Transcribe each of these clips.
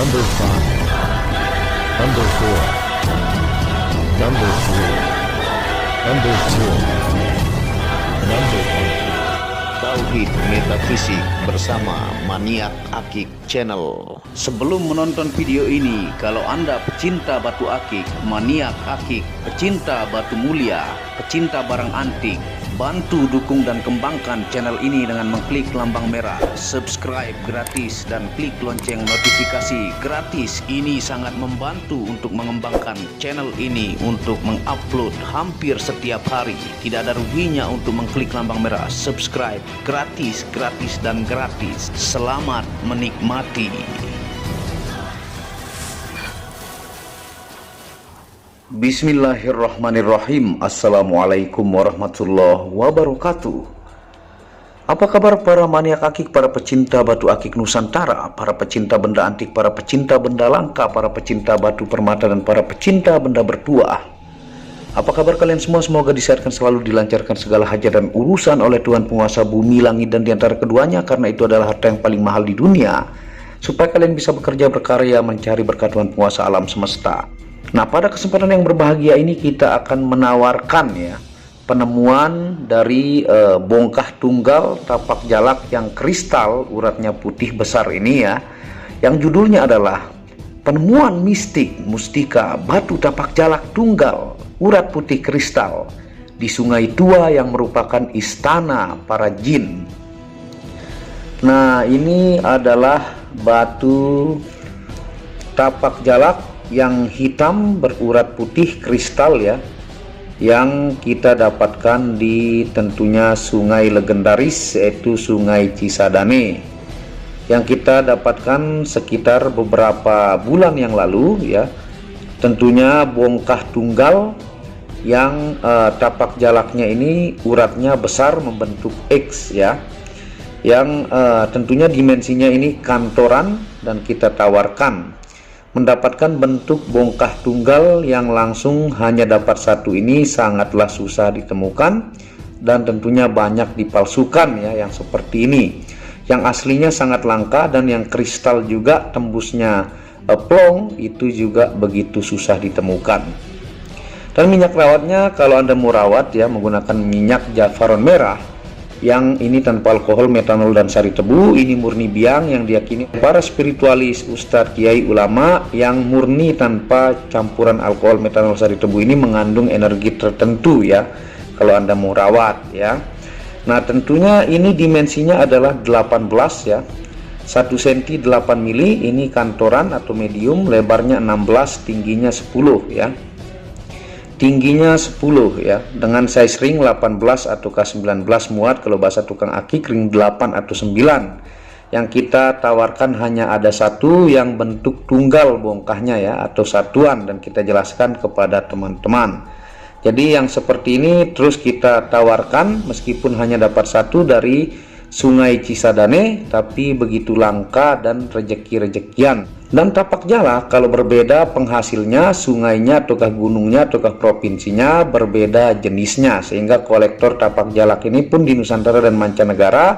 Number 5, Number 4, Number 3, Number 2, Number 1. Tauhid Metafisik bersama Maniak Akik Channel. Sebelum menonton video ini, kalau Anda pecinta batu akik, maniak akik, pecinta batu mulia, pecinta barang antik, bantu dukung dan kembangkan channel ini dengan mengklik lambang merah, subscribe gratis dan klik lonceng notifikasi gratis. Ini sangat membantu untuk mengembangkan channel ini untuk mengupload hampir setiap hari. Tidak ada ruginya untuk mengklik lambang merah, subscribe gratis, gratis dan gratis. Selamat menikmati. Bismillahirrahmanirrahim. Assalamualaikum warahmatullahi wabarakatuh. Apa kabar para maniak akik, para pecinta batu akik Nusantara, para pecinta benda antik, para pecinta benda langka, para pecinta batu permata, dan para pecinta benda bertuah? Apa kabar kalian semua? Semoga disehatkan selalu, dilancarkan segala hajat dan urusan oleh Tuhan penguasa bumi, langit, dan diantara keduanya, karena itu adalah harta yang paling mahal di dunia, supaya kalian bisa bekerja, berkarya, mencari berkat Tuhan penguasa alam semesta. Nah, pada kesempatan yang berbahagia ini kita akan menawarkan penemuan dari bongkah tunggal tapak jalak yang kristal uratnya putih besar ini yang judulnya adalah penemuan mistik mustika batu tapak jalak tunggal urat putih kristal di Sungai Tua yang merupakan istana para jin. Nah, ini adalah batu tapak jalak yang hitam berurat putih kristal yang kita dapatkan di tentunya sungai legendaris, yaitu Sungai Cisadane, yang kita dapatkan sekitar beberapa bulan yang lalu tentunya bongkah tunggal yang tapak jalaknya ini uratnya besar membentuk X yang tentunya dimensinya ini kantoran, dan kita tawarkan mendapatkan bentuk bongkah tunggal yang langsung hanya dapat satu ini sangatlah susah ditemukan, dan tentunya banyak dipalsukan yang seperti ini. Yang aslinya sangat langka, dan yang kristal juga tembusnya plong itu juga begitu susah ditemukan. Dan minyak rawatnya, kalau Anda mau rawat menggunakan minyak jafaron merah yang ini tanpa alkohol, metanol, dan sari tebu. Ini murni biang yang diyakini para spiritualis, ustadz, kiai, ulama yang murni tanpa campuran alkohol, metanol, sari tebu ini mengandung energi tertentu kalau Anda mau rawat Nah, tentunya ini dimensinya adalah 18 1 cm 8 mili. Ini kantoran atau medium, lebarnya 16, tingginya 10 tingginya 10 dengan size ring 18 ataukah 19 muat. Kalau bahasa tukang akik, ring 8 atau 9. Yang kita tawarkan hanya ada satu yang bentuk tunggal bongkahnya atau satuan, dan kita jelaskan kepada teman-teman. Jadi yang seperti ini terus kita tawarkan, meskipun hanya dapat satu dari Sungai Cisadane, tapi begitu langka dan rejeki-rejekian. Dan tapak jalak kalau berbeda penghasilnya, sungainya ataukah gunungnya ataukah provinsinya berbeda jenisnya, sehingga kolektor tapak jalak ini pun di Nusantara dan mancanegara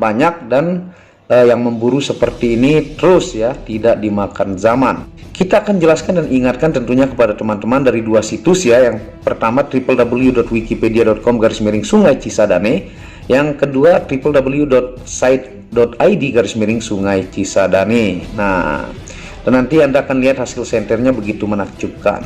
banyak, dan yang memburu seperti ini terus tidak dimakan zaman. Kita akan jelaskan dan ingatkan tentunya kepada teman-teman dari dua situs yang pertama www.wikipedia.com/Sungai Cisadane, yang kedua www.site.id/Sungai Cisadane. Nah, dan nanti Anda akan lihat hasil senternya begitu menakjubkan.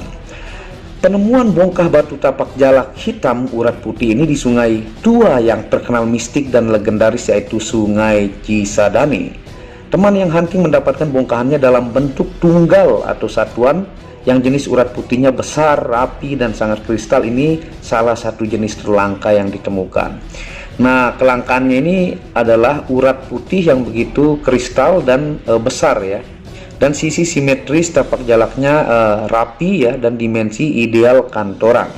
Penemuan bongkah batu tapak jalak hitam urat putih ini di Sungai Tua yang terkenal mistik dan legendaris, yaitu Sungai Cisadane. Teman yang hunting mendapatkan bongkahannya dalam bentuk tunggal atau satuan yang jenis urat putihnya besar, rapi, dan sangat kristal. Ini salah satu jenis terlangka yang ditemukan. Nah, kelangkaannya ini adalah urat putih yang begitu kristal dan besar dan sisi simetris tapak jalaknya rapi dan dimensi ideal kantoran.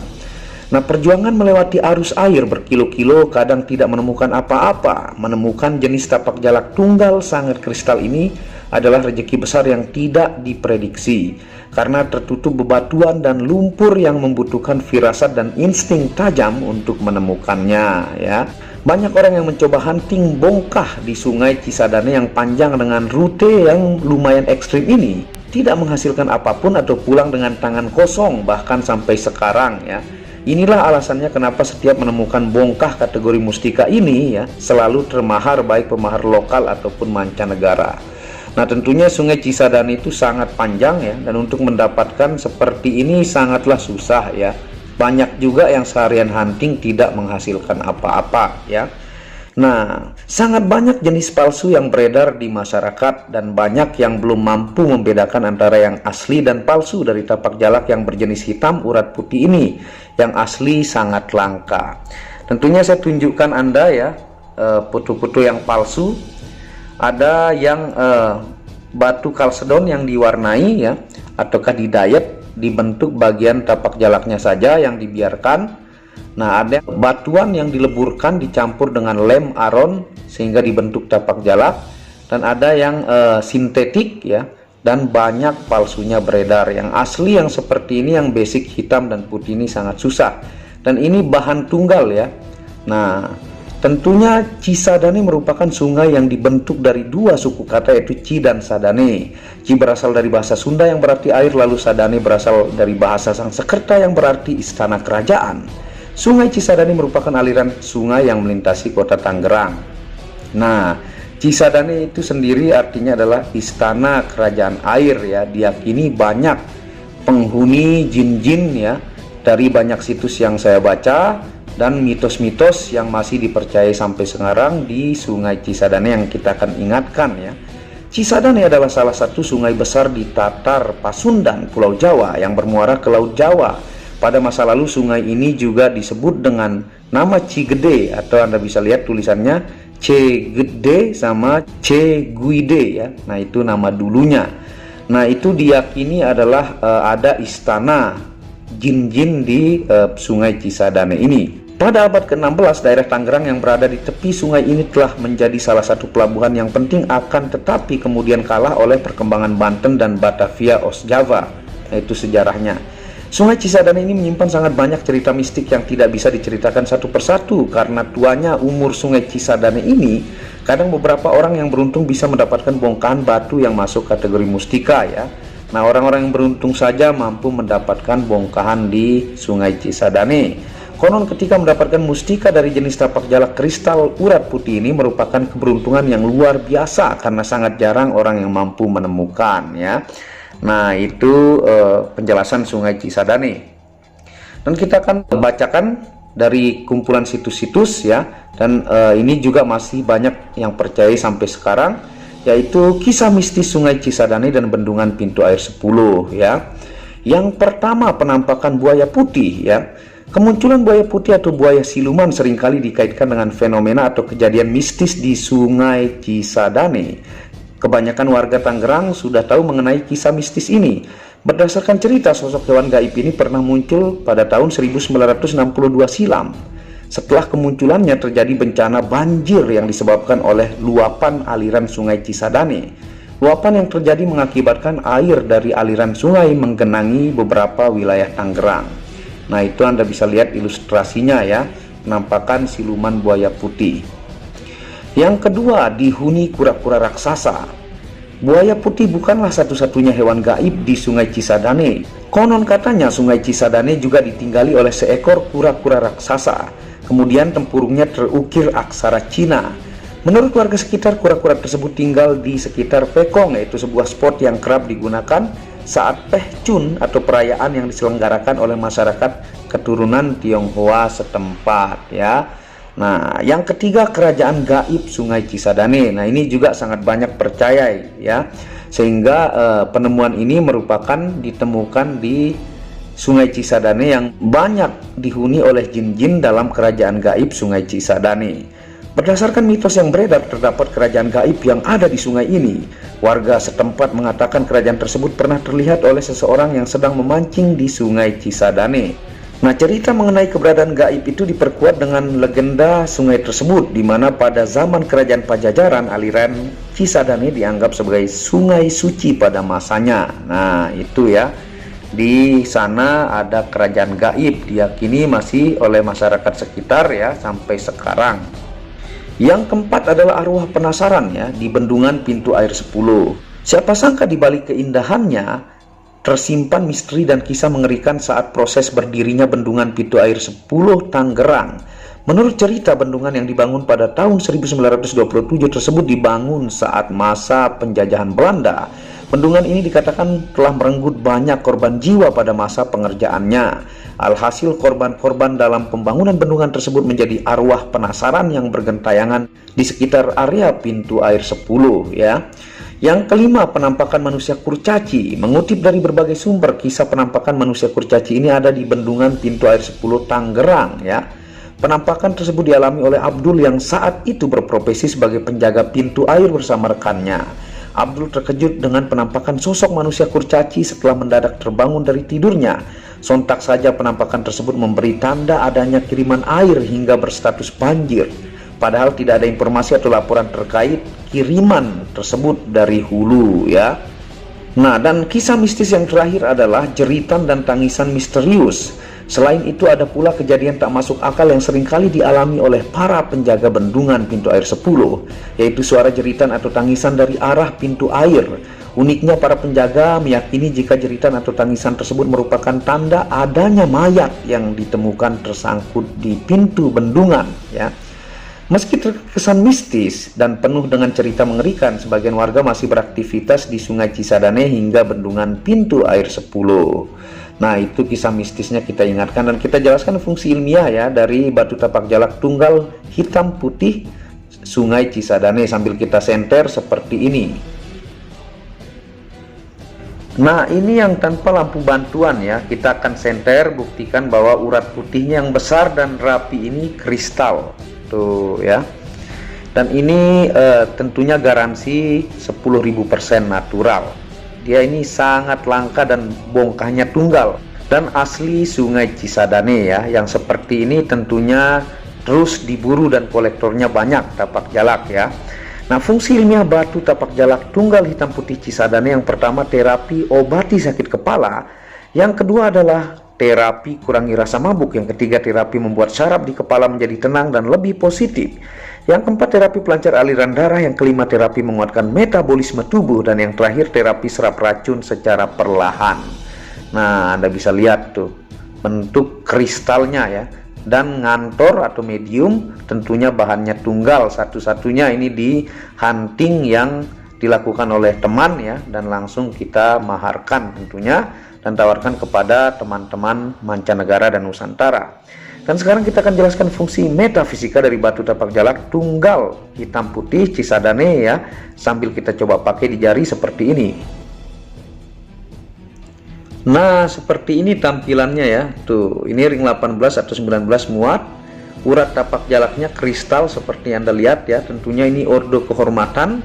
Nah, perjuangan melewati arus air berkilo-kilo kadang tidak menemukan apa-apa. Menemukan jenis tapak jalak tunggal sangat kristal ini adalah rezeki besar yang tidak diprediksi, karena tertutup bebatuan dan lumpur yang membutuhkan firasat dan insting tajam untuk menemukannya Banyak orang yang mencoba hunting bongkah di Sungai Cisadane yang panjang dengan rute yang lumayan ekstrim ini tidak menghasilkan apapun atau pulang dengan tangan kosong bahkan sampai sekarang ya. Inilah alasannya kenapa setiap menemukan bongkah kategori mustika ini ya selalu termahar baik pemahar lokal ataupun mancanegara. Nah, tentunya Sungai Cisadane itu sangat panjang ya, dan untuk mendapatkan seperti ini sangatlah susah ya. Banyak juga yang seharian hunting tidak menghasilkan apa-apa ya. Nah, sangat banyak jenis palsu yang beredar di masyarakat dan banyak yang belum mampu membedakan antara yang asli dan palsu dari tapak jalak yang berjenis hitam urat putih ini. Yang asli sangat langka. Tentunya saya tunjukkan Anda ya foto-foto yang palsu. Ada yang batu kalsedon yang diwarnai ya, ataukah didayet, dibentuk bagian tapak jalaknya saja yang dibiarkan. Nah, ada batuan yang dileburkan dicampur dengan lem aron sehingga dibentuk tapak jalak, dan ada yang sintetik ya, dan banyak palsunya beredar. Yang asli yang seperti ini, yang basic hitam dan putih ini sangat susah, dan ini bahan tunggal ya. Nah, tentunya Cisadane merupakan sungai yang dibentuk dari dua suku kata, yaitu Ci dan Sadane. Ci berasal dari bahasa Sunda yang berarti air, lalu Sadane berasal dari bahasa Sanskerta yang berarti istana kerajaan. Sungai Cisadane merupakan aliran sungai yang melintasi kota Tangerang. Nah, Cisadane itu sendiri artinya adalah istana kerajaan air ya. Diyakini banyak penghuni jin-jin ya, dari banyak situs yang saya baca dan mitos-mitos yang masih dipercayai sampai sekarang di Sungai Cisadane yang kita akan ingatkan ya. Cisadane adalah salah satu sungai besar di Tatar Pasundan, Pulau Jawa yang bermuara ke Laut Jawa. Pada masa lalu sungai ini juga disebut dengan nama Cigede, atau Anda bisa lihat tulisannya Cegede sama Ceguide ya. Nah, itu nama dulunya. Nah, itu diyakini adalah ada istana jin-jin di Sungai Cisadane ini. Pada abad ke-16, daerah Tangerang yang berada di tepi sungai ini telah menjadi salah satu pelabuhan yang penting, akan tetapi kemudian kalah oleh perkembangan Banten dan Batavia Ostjava. Nah, itu sejarahnya. Sungai Cisadane ini menyimpan sangat banyak cerita mistik yang tidak bisa diceritakan satu persatu. Karena tuanya umur Sungai Cisadane ini, kadang beberapa orang yang beruntung bisa mendapatkan bongkahan batu yang masuk kategori mustika ya. Nah, orang-orang yang beruntung saja mampu mendapatkan bongkahan di Sungai Cisadane. Konon ketika mendapatkan mustika dari jenis tapak jalak kristal urat putih ini merupakan keberuntungan yang luar biasa, karena sangat jarang orang yang mampu menemukan ya. Nah, itu penjelasan Sungai Cisadane. Dan kita akan bacakan dari kumpulan situs-situs ya, dan ini juga masih banyak yang percaya sampai sekarang, yaitu kisah mistis Sungai Cisadane dan Bendungan Pintu Air 10 ya. Yang pertama, penampakan buaya putih ya. Kemunculan buaya putih atau buaya siluman seringkali dikaitkan dengan fenomena atau kejadian mistis di Sungai Cisadane. Kebanyakan warga Tangerang sudah tahu mengenai kisah mistis ini. Berdasarkan cerita, sosok hewan gaib ini pernah muncul pada tahun 1962 silam. Setelah kemunculannya terjadi bencana banjir yang disebabkan oleh luapan aliran Sungai Cisadane. Luapan yang terjadi mengakibatkan air dari aliran sungai menggenangi beberapa wilayah Tangerang. Nah, itu Anda bisa lihat ilustrasinya ya, penampakan siluman buaya putih. Yang kedua, dihuni kura-kura raksasa. Buaya putih bukanlah satu-satunya hewan gaib di Sungai Cisadane. Konon katanya Sungai Cisadane juga ditinggali oleh seekor kura-kura raksasa. Kemudian tempurungnya terukir aksara Cina. Menurut warga sekitar, kura-kura tersebut tinggal di sekitar Pekong, yaitu sebuah spot yang kerap digunakan saat Pehcun atau perayaan yang diselenggarakan oleh masyarakat keturunan Tionghoa setempat ya. Nah, yang ketiga, kerajaan gaib Sungai Cisadane. Nah, ini juga sangat banyak percaya ya, sehingga penemuan ini merupakan ditemukan di Sungai Cisadane yang banyak dihuni oleh jin-jin dalam kerajaan gaib Sungai Cisadane. Berdasarkan mitos yang beredar, terdapat kerajaan gaib yang ada di sungai ini. Warga setempat mengatakan kerajaan tersebut pernah terlihat oleh seseorang yang sedang memancing di Sungai Cisadane. Nah, cerita mengenai keberadaan gaib itu diperkuat dengan legenda sungai tersebut, di mana pada zaman kerajaan Pajajaran, aliran Cisadane dianggap sebagai sungai suci pada masanya. Nah, itu ya. Di sana ada kerajaan gaib, diyakini masih oleh masyarakat sekitar ya sampai sekarang. Yang keempat adalah arwah penasaran ya di bendungan pintu air 10. Siapa sangka di balik keindahannya tersimpan misteri dan kisah mengerikan saat proses berdirinya bendungan pintu air 10 Tangerang. Menurut cerita, bendungan yang dibangun pada tahun 1927 tersebut dibangun saat masa penjajahan Belanda. Bendungan ini dikatakan telah merenggut banyak korban jiwa pada masa pengerjaannya. Alhasil korban-korban dalam pembangunan bendungan tersebut menjadi arwah penasaran yang bergentayangan di sekitar area pintu air 10 ya. Yang kelima, penampakan manusia kurcaci. Mengutip dari berbagai sumber, kisah penampakan manusia kurcaci ini ada di bendungan pintu air 10 Tangerang ya. Penampakan tersebut dialami oleh Abdul yang saat itu berprofesi sebagai penjaga pintu air bersama rekannya. Abdul terkejut dengan penampakan sosok manusia kurcaci setelah mendadak terbangun dari tidurnya. Sontak saja penampakan tersebut memberi tanda adanya kiriman air hingga berstatus banjir. Padahal tidak ada informasi atau laporan terkait kiriman tersebut dari hulu ya. Nah, dan kisah mistis yang terakhir adalah jeritan dan tangisan misterius. Selain itu ada pula kejadian tak masuk akal yang seringkali dialami oleh para penjaga bendungan pintu air 10, yaitu suara jeritan atau tangisan dari arah pintu air. Uniknya para penjaga meyakini jika jeritan atau tangisan tersebut merupakan tanda adanya mayat yang ditemukan tersangkut di pintu bendungan ya. Meski terkesan mistis dan penuh dengan cerita mengerikan, sebagian warga masih beraktivitas di Sungai Cisadane hingga bendungan pintu air 10. Nah, itu kisah mistisnya kita ingatkan dan kita jelaskan fungsi ilmiah ya dari batu tapak jalak tunggal hitam putih Sungai Cisadane sambil kita senter seperti ini. Nah, ini yang tanpa lampu bantuan ya, kita akan senter buktikan bahwa urat putihnya yang besar dan rapi ini kristal. Tuh ya. Dan ini tentunya garansi 10.000% natural. Dia ini sangat langka dan bongkahnya tunggal dan asli Sungai Cisadane ya. Yang seperti ini tentunya terus diburu dan kolektornya banyak tapak jalak ya. Nah, fungsi ilmiah batu tapak jalak tunggal hitam putih Cisadane yang pertama terapi obati sakit kepala, yang kedua adalah terapi kurangi rasa mabuk, yang ketiga terapi membuat syaraf di kepala menjadi tenang dan lebih positif, yang keempat terapi pelancar aliran darah, yang kelima terapi menguatkan metabolisme tubuh, dan yang terakhir terapi serap racun secara perlahan. Nah, Anda bisa lihat tuh bentuk kristalnya ya. Dan ngantor atau medium tentunya bahannya tunggal, satu-satunya ini di hunting yang dilakukan oleh teman ya, dan langsung kita maharkan tentunya dan tawarkan kepada teman-teman mancanegara dan Nusantara. Dan sekarang kita akan jelaskan fungsi metafisika dari batu tapak jalak tunggal hitam putih Cisadane ya, sambil kita coba pakai di jari seperti ini. Nah, seperti ini tampilannya ya. Tuh, ini ring 18 atau 19 muat. Urat tapak jalaknya kristal seperti Anda lihat ya. Tentunya ini ordo kehormatan.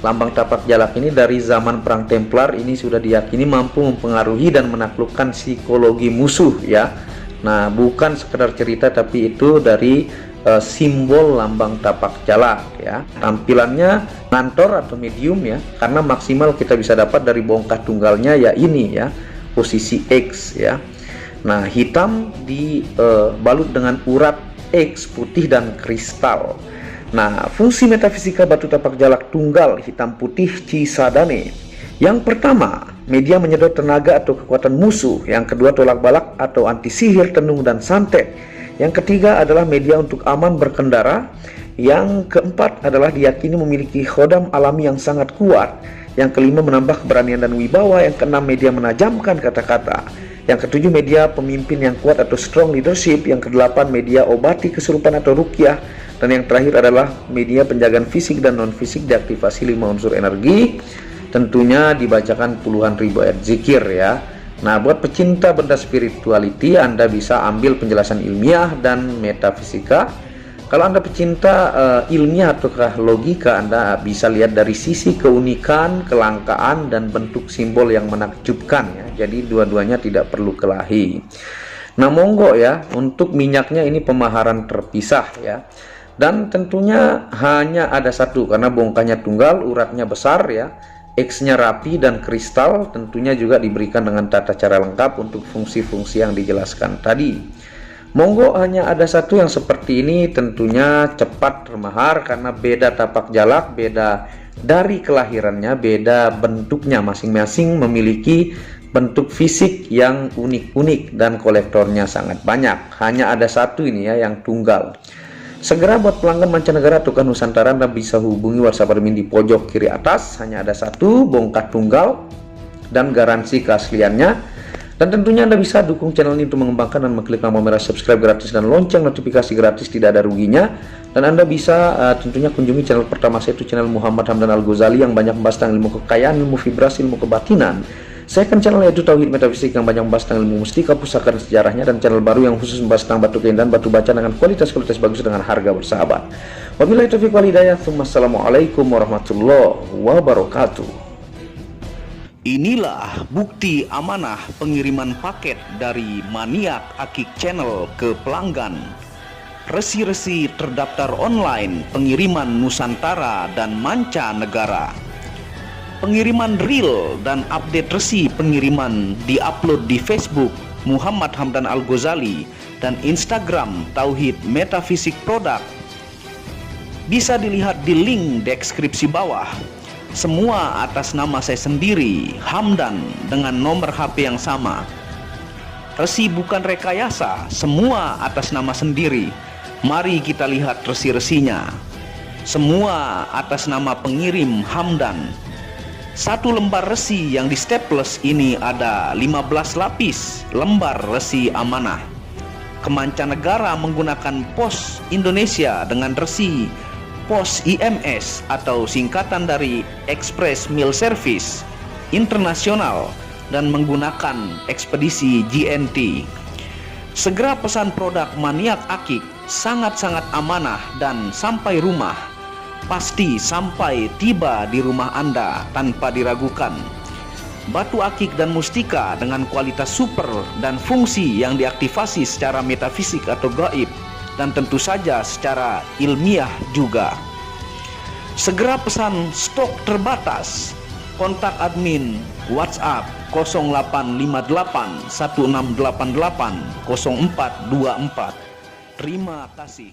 Lambang tapak jalak ini dari zaman perang Templar ini sudah diyakini mampu mempengaruhi dan menaklukkan psikologi musuh ya. Nah, bukan sekedar cerita tapi itu dari simbol lambang tapak jalak ya. Tampilannya ngantor atau medium ya, karena maksimal kita bisa dapat dari bongkah tunggalnya ya ini ya, posisi X ya. Nah, hitam dibalut dengan urat X putih dan kristal. Nah, fungsi metafisika batu tapak jalak tunggal hitam putih Cisadane. Yang pertama, media menyedot tenaga atau kekuatan musuh. Yang kedua, tolak balak atau anti sihir, tenung dan santet. Yang ketiga adalah media untuk aman berkendara. Yang keempat adalah diyakini memiliki khodam alami yang sangat kuat. Yang kelima, menambah keberanian dan wibawa. Yang keenam, media menajamkan kata-kata. Yang ketujuh, media pemimpin yang kuat atau strong leadership. Yang kedelapan, media obati kesurupan atau ruqyah. Dan yang terakhir adalah media penjagaan fisik dan non-fisik, diaktifasi 5 unsur energi. Tentunya dibacakan puluhan ribu ayat zikir ya. Nah, buat pecinta benda spirituality, Anda bisa ambil penjelasan ilmiah dan metafisika. Kalau Anda pecinta ilmiah ataukah logika, Anda bisa lihat dari sisi keunikan, kelangkaan, dan bentuk simbol yang menakjubkan ya. Jadi dua-duanya tidak perlu kelahi. Nah, monggo ya, untuk minyaknya ini pemaharan terpisah ya. Dan tentunya hanya ada satu karena bongkahnya tunggal, uratnya besar ya. X-nya rapi dan kristal, tentunya juga diberikan dengan tata cara lengkap untuk fungsi-fungsi yang dijelaskan tadi. Monggo hanya ada satu yang seperti ini, tentunya cepat termahar karena beda tapak jalak, beda dari kelahirannya, beda bentuknya, masing-masing memiliki bentuk fisik yang unik-unik dan kolektornya sangat banyak. Hanya ada satu ini ya yang tunggal. Segera buat pelanggan mancanegara atau Nusantara, Anda bisa hubungi WhatsApp admin di pojok kiri atas. Hanya ada satu bongkar tunggal dan garansi keasliannya. Dan tentunya Anda bisa dukung channel ini untuk mengembangkan dan mengklik tombol merah subscribe gratis dan lonceng notifikasi gratis, tidak ada ruginya. Dan Anda bisa tentunya kunjungi channel pertama saya, itu channel Muhammad Hamdan Al-Ghazali yang banyak membahas tentang ilmu kekayaan, ilmu vibrasi, ilmu kebatinan. Second channel yaitu Tauhid Metafisik yang banyak membahas tentang ilmu mustika, pusaka dan sejarahnya. Dan channel baru yang khusus membahas tentang batu keindahan, batu bacaan dengan kualitas bagus dengan harga bersahabat. Wabillahi taufiq wal hidayah. Wassalamualaikum warahmatullahi wabarakatuh. Inilah bukti amanah pengiriman paket dari Maniak Akik Channel ke pelanggan. Resi-resi terdaftar online pengiriman Nusantara dan mancanegara. Pengiriman real dan update resi pengiriman diupload di Facebook Muhammad Hamdan Al-Ghazali dan Instagram Tauhid Metafisik Produk. Bisa dilihat di link deskripsi bawah. Semua atas nama saya sendiri, Hamdan, dengan nomor HP yang sama. Resi bukan rekayasa, semua atas nama sendiri. Mari kita lihat resi-resinya. Semua atas nama pengirim Hamdan. Satu lembar resi yang di staples ini ada 15 lapis lembar resi amanah. Kemancanegara menggunakan pos Indonesia dengan resi pos IMS atau singkatan dari Express Mail Service Internasional dan menggunakan ekspedisi GNT. Segera pesan produk Maniak Akik, sangat-sangat amanah dan sampai rumah. Pasti sampai tiba di rumah Anda tanpa diragukan. Batu akik dan mustika dengan kualitas super dan fungsi yang diaktifasi secara metafisik atau gaib, dan tentu saja secara ilmiah juga. Segera pesan, stok terbatas. Kontak admin WhatsApp 0858 1688 0424. Terima kasih.